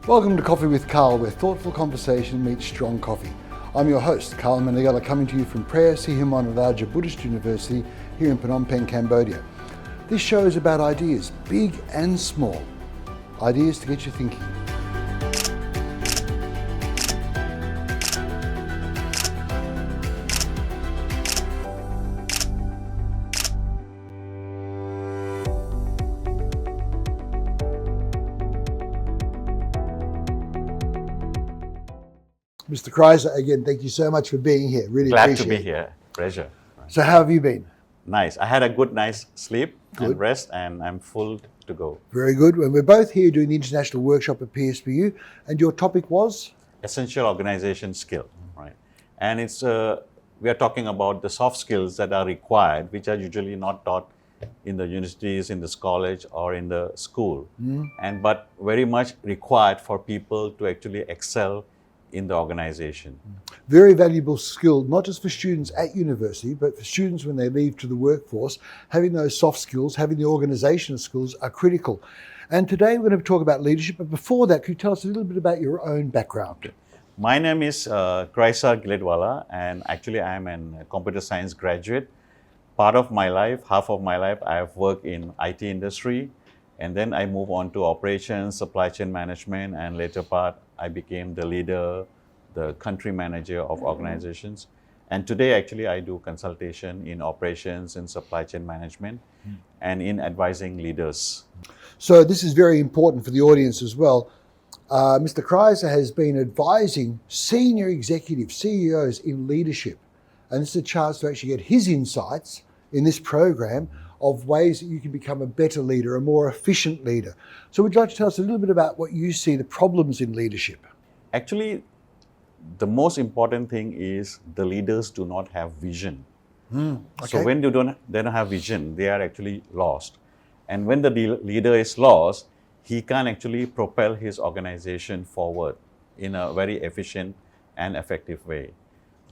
Welcome to Coffee with Karl, where thoughtful conversation meets strong coffee. I'm your host, Karl Meneghella, coming to you from PSBU Buddhist University here in Phnom Penh, Cambodia. This show is about ideas, big and small. Ideas to get you thinking. Mr. Kreiser, again, thank you so much for being here. Really Glad appreciate to be it. here. Pleasure. So how have you been? Nice. I had a good night's sleep Good. and rest, and I'm full to go. Very good. Well, we're both here doing the international workshop at PSBU, and your topic was? Essential organization skill, right? And it's we are talking about the soft skills that are required, which are usually not taught in the universities, in this college, or in the school, but very much required for people to actually excel in the organization. Very valuable skill, not just for students at university, but for students when they leave to the workforce. Having those soft skills, having the organizational skills are critical. And today we're going to talk about leadership, but before that, could you tell us a little bit about your own background? My name is Karl A, and actually I'm a computer science graduate. Part of my life, half of my life, I have worked in IT industry, and then I move on to operations, supply chain management, and later part, I became the leader, the country manager of organizations. And today, actually, I do consultation in operations and supply chain management and in advising leaders. So this is very important for the audience as well. Mr. Kreiser has been advising senior executives, CEOs in leadership. And this is a chance to actually get his insights in this program of ways that you can become a better leader, a more efficient leader. So would you like to tell us a little bit about what you see the problems in leadership? Actually, the most important thing is the leaders do not have vision. Okay. So when they don't have vision, they are actually lost. And when the leader is lost, he can actually propel his organization forward in a very efficient and effective way.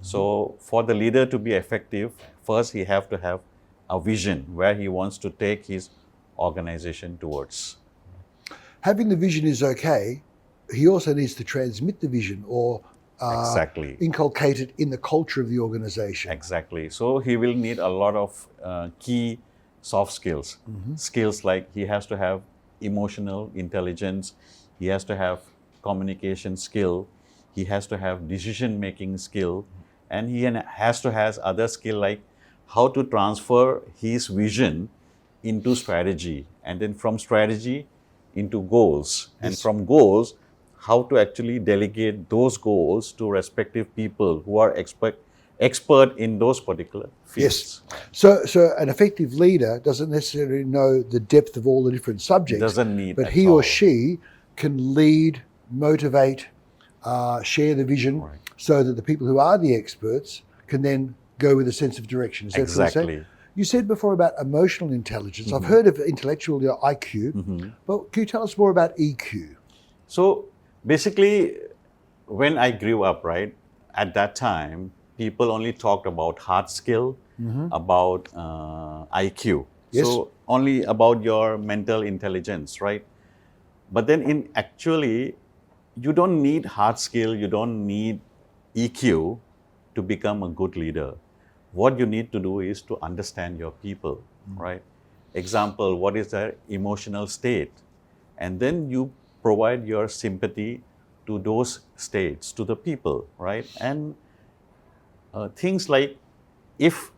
So for the leader to be effective, first he have to have a vision where he wants to take his organization towards. Having the vision is okay. He also needs to transmit the vision or Exactly. inculcate it in the culture of the organization. Exactly. So he will need a lot of key soft skills. Skills like he has to have emotional intelligence, he has to have communication skill, he has to have decision-making skill, and he has to have other skill like how to transfer his vision into strategy, and then from strategy into goals, and from goals, how to actually delegate those goals to respective people who are expert in those particular fields. Yes. So an effective leader doesn't necessarily know the depth of all the different subjects. Doesn't need but at he all. or she can lead, motivate, share the vision so that the people who are the experts can then go with a sense of direction. Is that fair to say? Exactly. You said before about emotional intelligence. I've heard of intellectual IQ, but can you tell us more about EQ? So basically, when I grew up, right, at that time, people only talked about hard skill, about IQ. Yes. So only about your mental intelligence, right? But then in actually, you don't need hard skill, you don't need EQ to become a good leader. What you need to do is to understand your people, right? Example, what is their emotional state? And then you provide your sympathy to those states, to the people, right? And things like if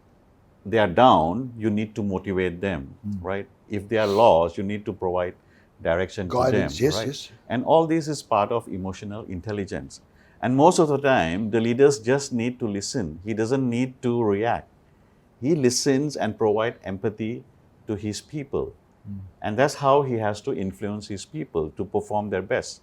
they are down, you need to motivate them, right? If they are lost, you need to provide direction Guidance, to them, yes, right? yes. And all this is part of emotional intelligence. And most of the time, the leaders just need to listen. He doesn't need to react. He listens and provides empathy to his people. And that's how he has to influence his people to perform their best.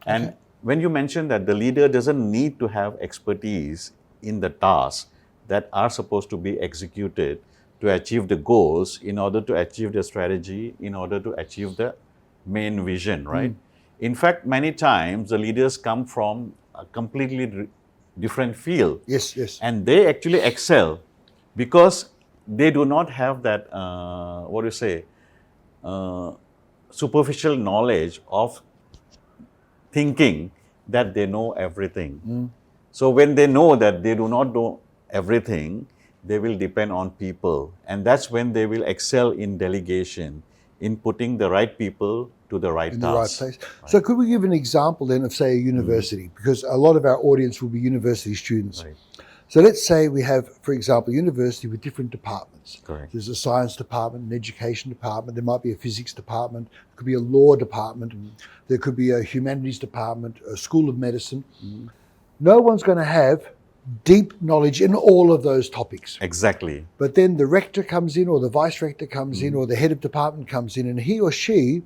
And when you mention that the leader doesn't need to have expertise in the tasks that are supposed to be executed to achieve the goals, in order to achieve the strategy, in order to achieve the main vision, right? In fact, many times the leaders come from a completely different field. Yes, yes. And they actually excel because they do not have that, superficial knowledge of thinking that they know everything. So when they know that they do not know everything, they will depend on people. And that's when they will excel in delegation, in putting the right people to the right in the right task. place. So could we give an example then of, say, a university? Because a lot of our audience will be university students. Right. So let's say we have, for example, a university with different departments. Correct. There's a science department, an education department, there might be a physics department, there could be a law department, there could be a humanities department, a school of medicine. No one's going to have deep knowledge in all of those topics. Exactly. But then the rector comes in, or the vice rector comes in, or the head of department comes in, and he or she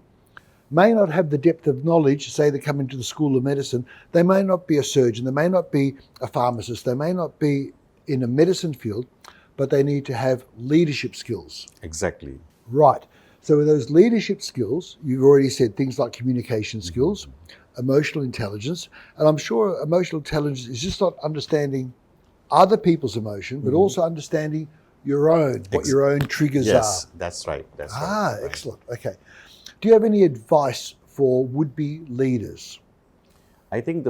may not have the depth of knowledge. Say they come into the School of Medicine, they may not be a surgeon, they may not be a pharmacist, they may not be in a medicine field, but they need to have leadership skills. Exactly. Right. So with those leadership skills, you've already said things like communication skills, emotional intelligence, and I'm sure emotional intelligence is just not understanding other people's emotion, but also understanding your own, what your own triggers Yes, are. that's right. That's Ah, right. excellent. Okay. Do you have any advice for would-be leaders? I think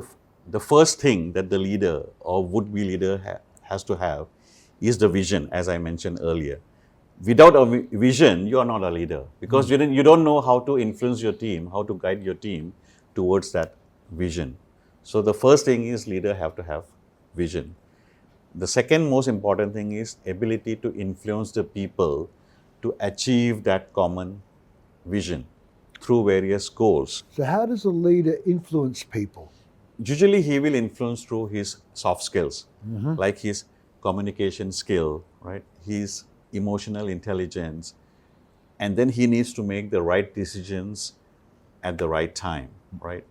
the first thing that the leader or would-be leader has to have is the vision, as I mentioned earlier. Without a vision, you are not a leader, because you don't know how to influence your team, how to guide your team towards that vision. So the first thing is leader have to have vision. The second most important thing is ability to influence the people to achieve that common vision through various goals. So how does a leader influence people? Usually he will influence through his soft skills, like his communication skill, right? His emotional intelligence, and then he needs to make the right decisions at the right time, right?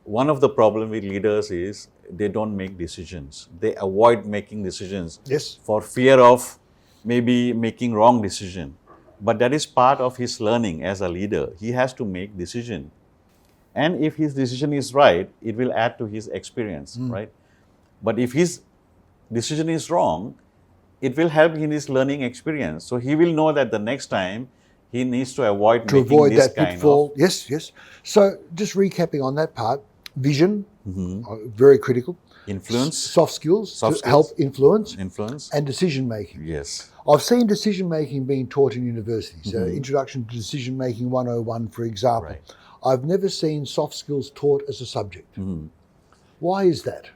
One of the problem with leaders is they don't make decisions. They avoid making decisions for fear of maybe making wrong decision. But that is part of his learning as a leader. He has to make decision. And if his decision is right, it will add to his experience, right? But if his decision is wrong, it will help in his learning experience. So he will know that the next time he needs to avoid making this that kind pitfall. of... Yes. So just recapping on that part, vision, very critical. Influence. Soft skills to help influence. And decision making. Yes. I've seen decision making being taught in universities. Introduction to Decision Making 101, for example. Right. I've never seen soft skills taught as a subject. Why is that?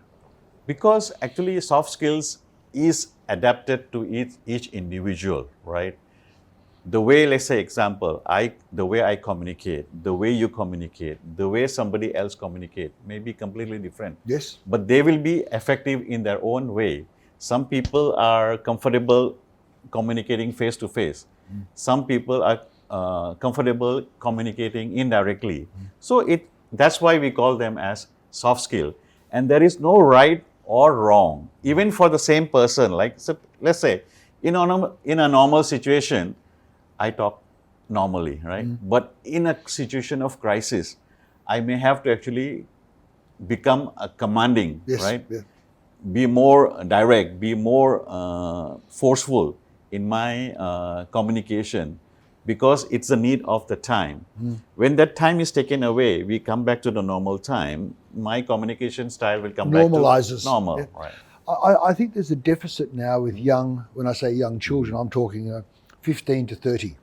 Because actually soft skills is adapted to each individual, right? The way, let's say example, the way I communicate, the way you communicate, the way somebody else communicate may be completely different. Yes. But they will be effective in their own way. Some people are comfortable communicating face to face. Some people are comfortable communicating indirectly. So that's why we call them as soft skill. And there is no right or wrong, even for the same person. Like, so let's say, in a normal situation, I talk normally, right? But in a situation of crisis, I may have to actually become commanding, right? Yeah. Be more direct, be more forceful in my communication, because it's the need of the time. When that time is taken away, we come back to the normal time, my communication style will come back to normal. Yeah. Right. I think there's a deficit now with when I say young children, I'm talking 15 to 30,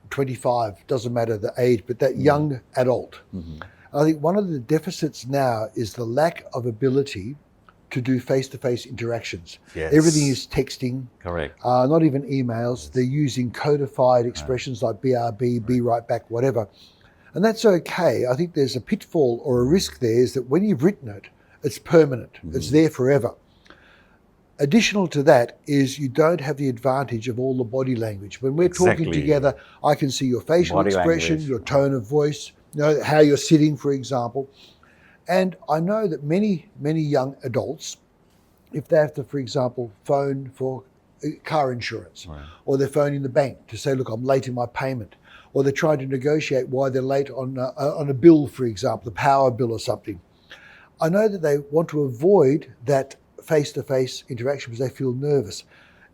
25, doesn't matter the age, but that young adult. I think one of the deficits now is the lack of ability to do face-to-face interactions. Yes. Everything is texting. Correct. Not even emails. They're using codified expressions like BRB, be right back, whatever. And that's okay. I think there's a pitfall or a risk there is that when you've written it, it's permanent. It's there forever. Additional to that is you don't have the advantage of all the body language. When we're talking together, I can see your facial expression, your tone of voice, how you're sitting, for example. And I know that many, many young adults, if they have to, for example, phone for car insurance, or they're phoning the bank to say, look, I'm late in my payment, or they're trying to negotiate why they're late on a bill, for example, a power bill or something. I know that they want to avoid that face-to-face interaction because they feel nervous.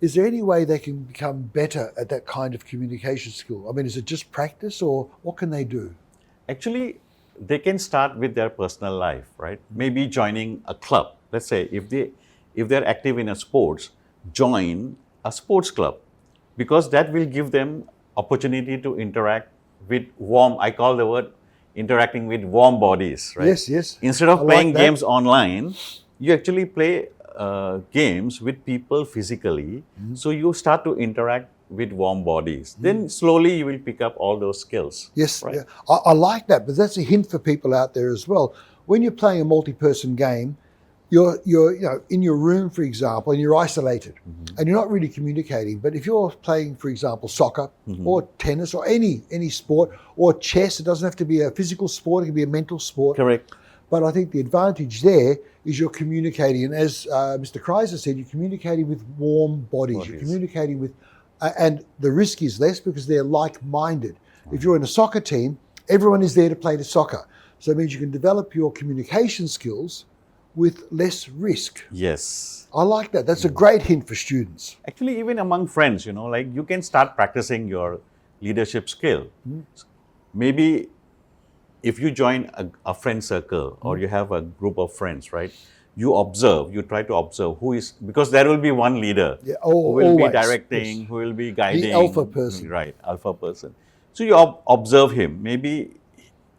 Is there any way they can become better at that kind of communication skill? I mean, is it just practice, or what can they do? Actually, they can start with their personal life, right? Maybe joining a club. Let's say if they're active in a sports, join a sports club, because that will give them opportunity to interact with I call the word interacting with warm bodies, right? Yes. Instead of I like playing that. games online, you actually play games with people physically. So you start to interact with warm bodies. Then slowly you will pick up all those skills. Yes, right? yeah. I like that, but that's a hint for people out there as well. When you're playing a multi-person game, you're in your room, for example, and you're isolated, and you're not really communicating. But if you're playing, for example, soccer or tennis or any sport or chess, it doesn't have to be a physical sport; it can be a mental sport. Correct. But I think the advantage there is you're communicating, and as Mr. Kreiser said, you're communicating with warm bodies. You're communicating with, and the risk is less because they're like-minded. If you're in a soccer team, everyone is there to play the soccer. So it means you can develop your communication skills with less risk. Yes. I like that. That's a great hint for students. Actually, even among friends, like you can start practicing your leadership skill. Maybe if you join a friend circle or you have a group of friends, right? You try to observe who is, because there will be one leader who will be directing, who will be guiding. The alpha person. Right, alpha person. So you observe him. Maybe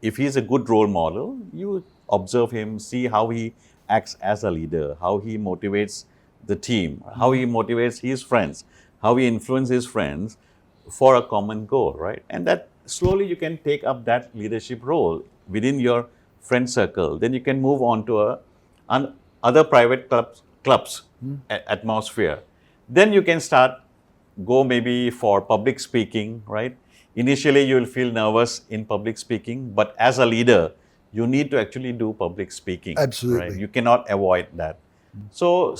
if he's a good role model, you observe him, see how he acts as a leader, how he motivates the team, how he motivates his friends, how he influences his friends for a common goal, right? And that slowly you can take up that leadership role within your friend circle. Then you can move on to other private clubs atmosphere. Then you can go maybe for public speaking, right? Initially, you will feel nervous in public speaking, but as a leader, you need to actually do public speaking. Absolutely. Right? You cannot avoid that. So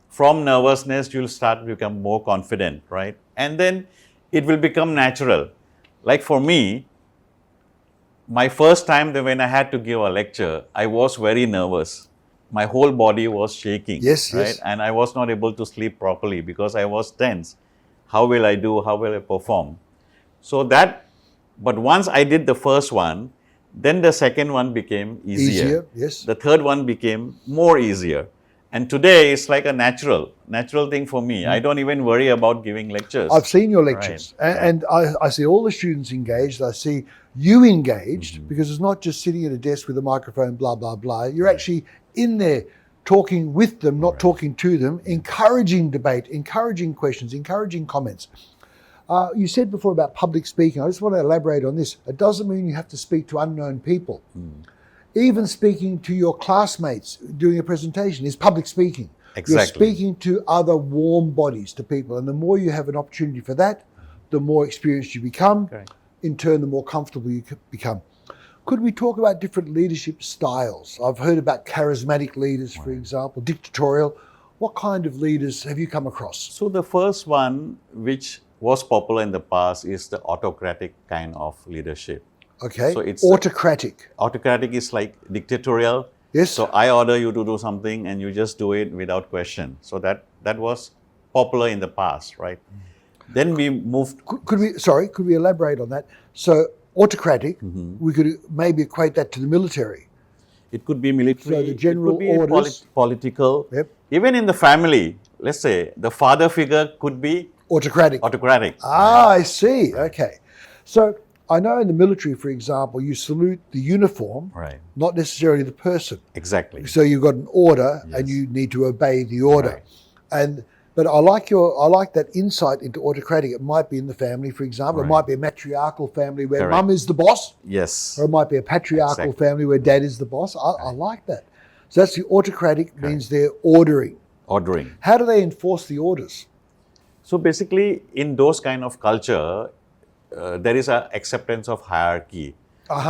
from nervousness, you'll start to become more confident, right? And then it will become natural. Like for me, my first time when I had to give a lecture, I was very nervous. My whole body was shaking. Yes, right? yes. And I was not able to sleep properly because I was tense. How will I do? How will I perform? But once I did the first one, then the second one became easier. Yes. The third one became more easier. And today it's like a natural thing for me. I don't even worry about giving lectures. I've seen your lectures, Right. and I see all the students engaged. I see you engaged because it's not just sitting at a desk with a microphone, blah, blah, blah. You're actually in there talking with them, not talking to them, encouraging debate, encouraging questions, encouraging comments. You said before about public speaking. I just want to elaborate on this. It doesn't mean you have to speak to unknown people. Even speaking to your classmates doing a presentation is public speaking. Exactly. You're speaking to other warm bodies, to people. And the more you have an opportunity for that, the more experienced you become. Correct. In turn, the more comfortable you become. Could we talk about different leadership styles? I've heard about charismatic leaders, for example, dictatorial. What kind of leaders have you come across? So the first one, which was popular in the past, is the autocratic kind of leadership. Okay, So it's autocratic. Autocratic is like dictatorial. Yes. So I order you to do something and you just do it without question. So that was popular in the past, right? Then we moved. Could we elaborate on that? So autocratic, we could maybe equate that to the military. It could be military. So the general it could be orders. Political. Yep. Even in the family, let's say the father figure could be Autocratic. autocratic. I see. Okay. So I know in the military, for example, you salute the uniform, Right. not necessarily the person. Exactly. So you've got an order and Yes. you need to obey the order. Right. But I like that insight into autocratic. It might be in the family, for example. It Right. might be a matriarchal family where Correct. mum is the boss, Yes. or it might be a patriarchal Exactly. family where dad is the boss. I like that. So that's the autocratic, means they're ordering. Ordering. How do they enforce the orders? So basically, in those kind of culture, there is a acceptance of hierarchy.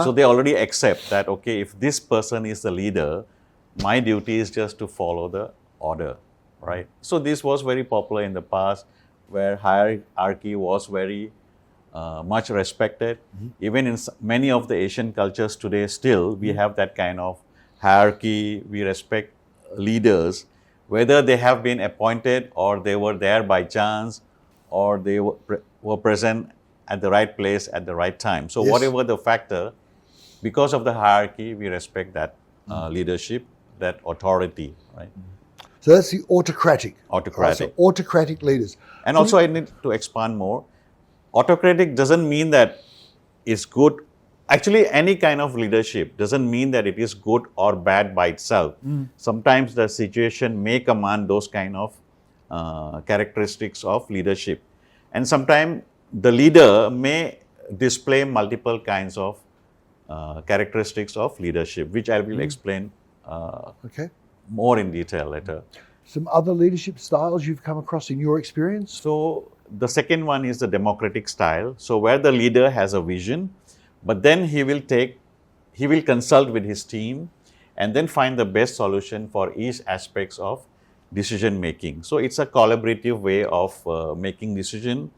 So they already accept that, okay, if this person is the leader, my duty is just to follow the order, right? So this was very popular in the past, where hierarchy was very much respected. Even in many of the Asian cultures today, still we have that kind of hierarchy. We respect leaders, whether they have been appointed or they were there by chance or they were present at the right place at the right time. So Yes. whatever the factor, because of the hierarchy, we respect that leadership, that authority, right? So that's the autocratic. Autocratic. So autocratic leaders. And also, I need to expand more. Autocratic doesn't mean that it's good. Actually, any kind of leadership doesn't mean that it is good or bad by itself. Sometimes the situation may command those kind of characteristics of leadership. And sometimes the leader may display multiple kinds of characteristics of leadership, which I will explain more in detail later. Some other leadership styles you've come across in your experience? So the second one is the democratic style. So where the leader has a vision, but then he will consult with his team and then find the best solution for each aspects of decision making. So it's a collaborative way of making decision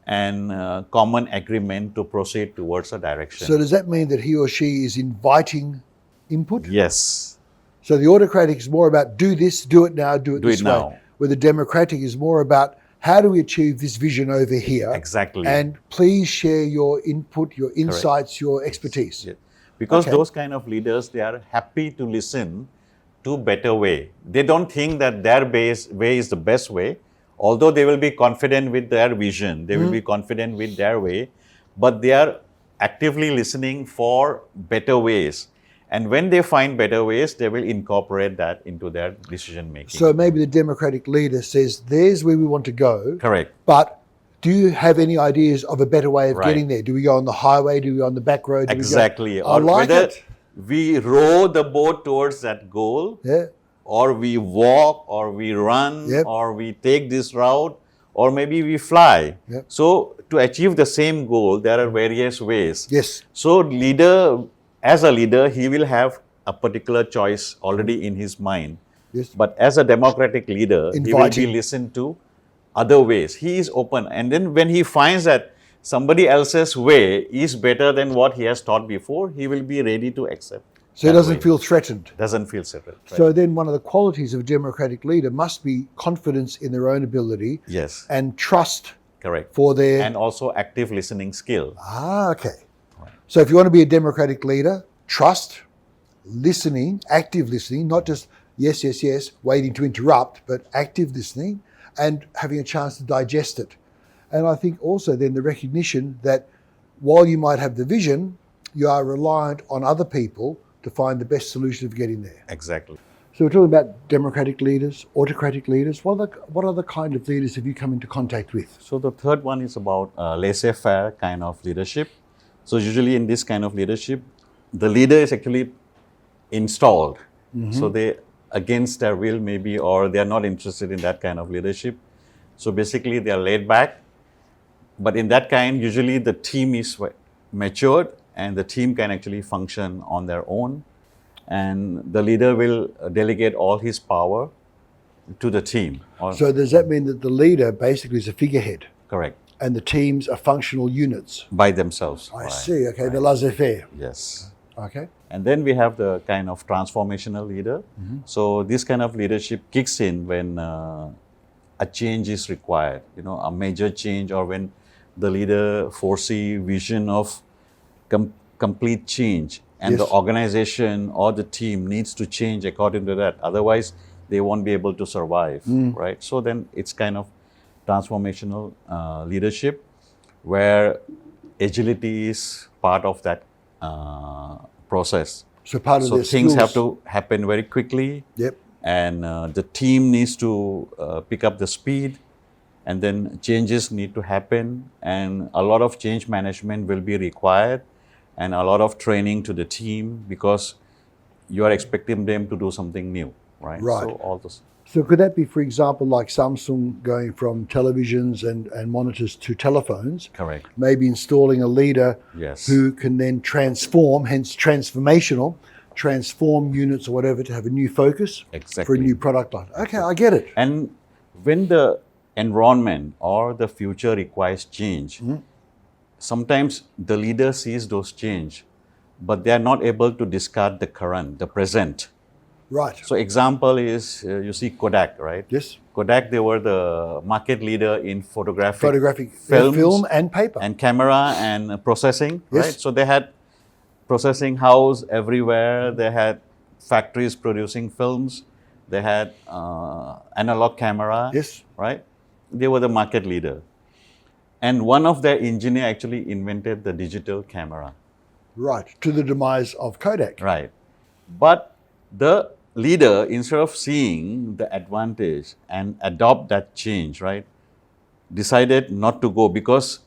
and common agreement to proceed towards a direction. So does that mean that he or she is inviting input? Yes. So the autocratic is more about do this, do it now, do it this way. Now. Where the democratic is more about how do we achieve this vision over here? Exactly. And please share your input, your insights, your expertise. Yes. Because those kind of leaders, they are happy to listen to better way. They don't think that their way is the best way. Although they will be confident with their vision, they will be confident with their way, but they are actively listening for better ways. And when they find better ways, they will incorporate that into their decision making. So maybe the democratic leader says, there's where we want to go. Correct. But do you have any ideas of a better way of getting there? Do we go on the highway? Do we go on the back road? Exactly. I like whether it. we row the boat towards that goal, or we walk, or we run, or we take this route, or maybe we fly. So to achieve the same goal, there are various ways. Yes. So as a leader, he will have a particular choice already in his mind. Yes. But as a democratic leader, he will be listened to other ways. He is open. And then when he finds that somebody else's way is better than what he has taught before, he will be ready to accept. So he doesn't feel threatened. Doesn't feel threatened. Right. So then one of the qualities of a democratic leader must be confidence in their own ability. Yes. And trust. Correct. For their... And also active listening skill. Okay. So if you want to be a democratic leader, trust, listening, active listening, not just yes, yes, yes, waiting to interrupt, but active listening and having a chance to digest it. And I think also then the recognition that while you might have the vision, you are reliant on other people to find the best solution of getting there. Exactly. So we're talking about democratic leaders, autocratic leaders. What other kind of leaders have you come into contact with? So the third one is about laissez-faire kind of leadership. So usually in this kind of leadership, the leader is actually installed. So they, against their will maybe, or they are not interested in that kind of leadership. So basically they are laid back. But in that kind, usually the team is matured and the team can actually function on their own. And the leader will delegate all his power to the team. So does that mean that the leader basically is a figurehead? Correct. And the teams are functional units? By themselves. I see, okay, the laissez-faire. Yes. Okay. And then we have the kind of transformational leader. So this kind of leadership kicks in when a change is required, a major change, or when the leader foresee vision of complete change and the organization or the team needs to change according to that. Otherwise, they won't be able to survive, right? So then it's kind of transformational leadership where agility is part of that process. So part of so things have to happen very quickly. Yep. And the team needs to pick up the speed, and then changes need to happen, and a lot of change management will be required, and a lot of training to the team because you are expecting them to do something new, right? Right. So all those. So could that be, for example, like Samsung going from televisions and monitors to telephones? Correct. Maybe installing a leader who can then transform, hence transformational, transform units or whatever to have a new focus for a new product line. Okay, I get it. And when the environment or the future requires change, sometimes the leader sees those change, but they are not able to discard the current, the present. Right. So example is, you see Kodak, right? Yes. Kodak, they were the market leader in photographic film and paper. And camera and processing, right? So they had processing house everywhere. They had factories producing films. They had analog camera. Yes. Right? They were the market leader. And one of their engineer actually invented the digital camera. Right, to the demise of Kodak. Right. But the leader, instead of seeing the advantage and adopt that change, right, decided not to go because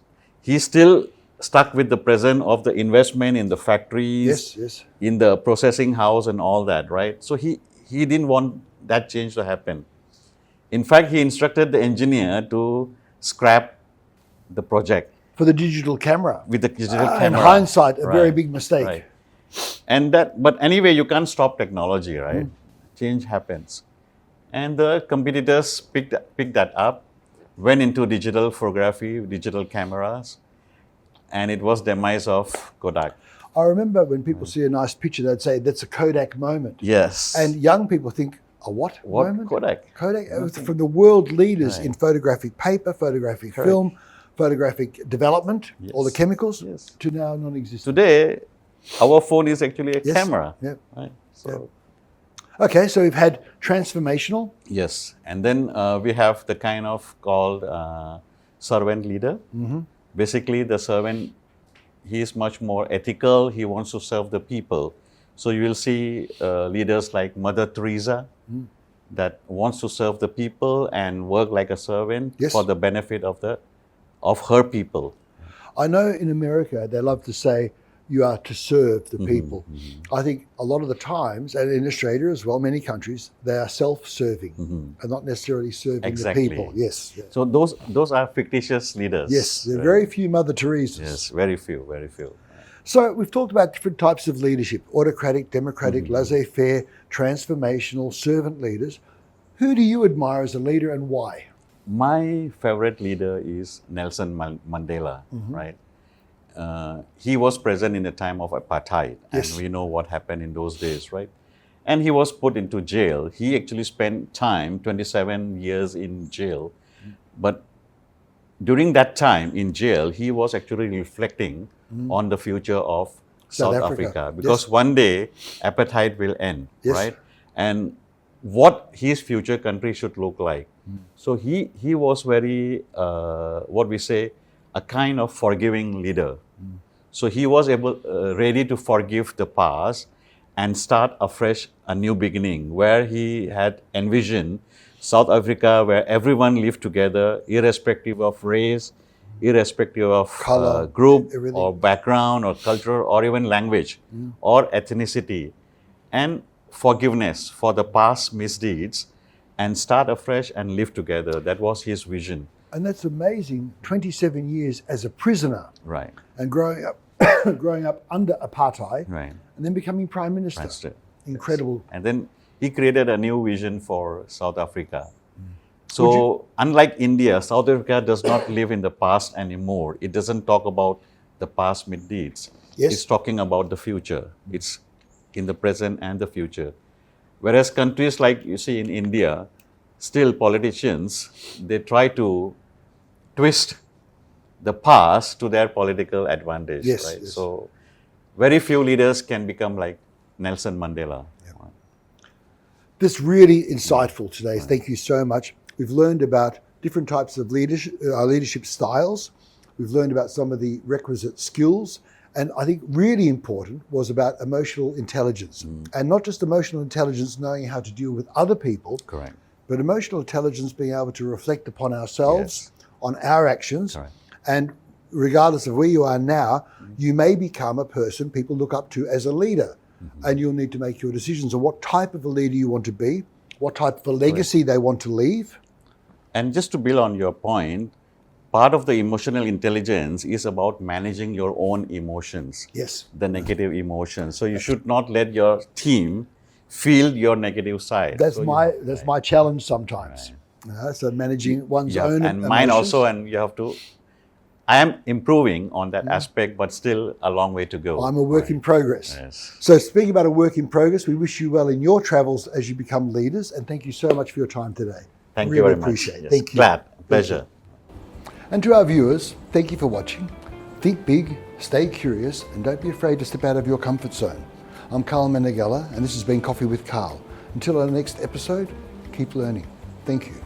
he's still stuck with the present of the investment in the factories, Yes. in the processing house and all that, right? So he didn't want that change to happen. In fact, he instructed the engineer to scrap the project. For the digital camera. With the digital camera. In hindsight, a very Right, big mistake. Right. And but anyway, you can't stop technology, right? Change happens. And the competitors picked that up, went into digital photography, digital cameras, and it was demise of Kodak. I remember when people see a nice picture, they'd say, that's a Kodak moment. Yes. And young people think, a what moment? Kodak? Kodak, from the world leaders in photographic paper, photographic film, photographic development, all the chemicals, to now non-existent. Today, our phone is actually a camera. Yep. Right? So, Okay, so we've had transformational. Yes. And then we have the kind of called servant leader. Basically, the servant, he is much more ethical. He wants to serve the people. So you will see leaders like Mother Teresa that wants to serve the people and work like a servant for the benefit of her people. I know in America they love to say you are to serve the people. I think a lot of the times, and in Australia as well, many countries, they are self-serving and not necessarily serving the people. Yes. So those are fictitious leaders. Yes, there are very few Mother Teresas. Yes, very few. So we've talked about different types of leadership: autocratic, democratic, laissez-faire, transformational, servant leaders. Who do you admire as a leader and why? My favorite leader is Nelson Mandela, right? He was present in the time of apartheid, and we know what happened in those days, right? And he was put into jail. He actually spent 27 years in jail. But during that time in jail, he was actually reflecting on the future of South Africa. Because one day, apartheid will end, right? And what his future country should look like. So he was very, what we say, a kind of forgiving leader. So he was ready to forgive the past and start afresh a new beginning, where he had envisioned South Africa where everyone lived together, irrespective of race, irrespective of color, group, everything, or background, or culture, or even language, or ethnicity, and forgiveness for the past misdeeds, and start afresh and live together. That was his vision. And that's amazing, 27 years as a prisoner. Right. And growing up under apartheid. Right. And then becoming Prime Minister. That's it. Incredible. And then he created a new vision for South Africa. So unlike India, South Africa does not live in the past anymore. It doesn't talk about the past misdeeds. It's talking about the future. It's in the present and the future. Whereas countries like, you see in India, still politicians, they try to twist the past to their political advantage, right? So very few leaders can become like Nelson Mandela. This really insightful today. Thank you so much. We've learned about different types of leadership styles. We've learned about some of the requisite skills. And I think really important was about emotional intelligence. And not just emotional intelligence, knowing how to deal with other people. Correct. But emotional intelligence, being able to reflect upon ourselves, on our actions. Correct. And regardless of where you are now, you may become a person people look up to as a leader. And you'll need to make your decisions on what type of a leader you want to be, what type of a legacy they want to leave. And just to build on your point, part of the emotional intelligence is about managing your own emotions. Yes. The negative emotions. So you should not let your team feel your negative side. That's my challenge sometimes. So managing one's own and emotions. mine also, and you have to. I am improving on that aspect, but still a long way to go. I'm a work in progress. Yes. So speaking about a work in progress, we wish you well in your travels as you become leaders, and thank you so much for your time today. Thank really you very appreciate much. Thank you. Glad. Pleasure. And to our viewers, thank you for watching. Think big, stay curious, and don't be afraid to step out of your comfort zone. I'm Karl Meneghella, and this has been Coffee with Karl. Until our next episode, keep learning. Thank you.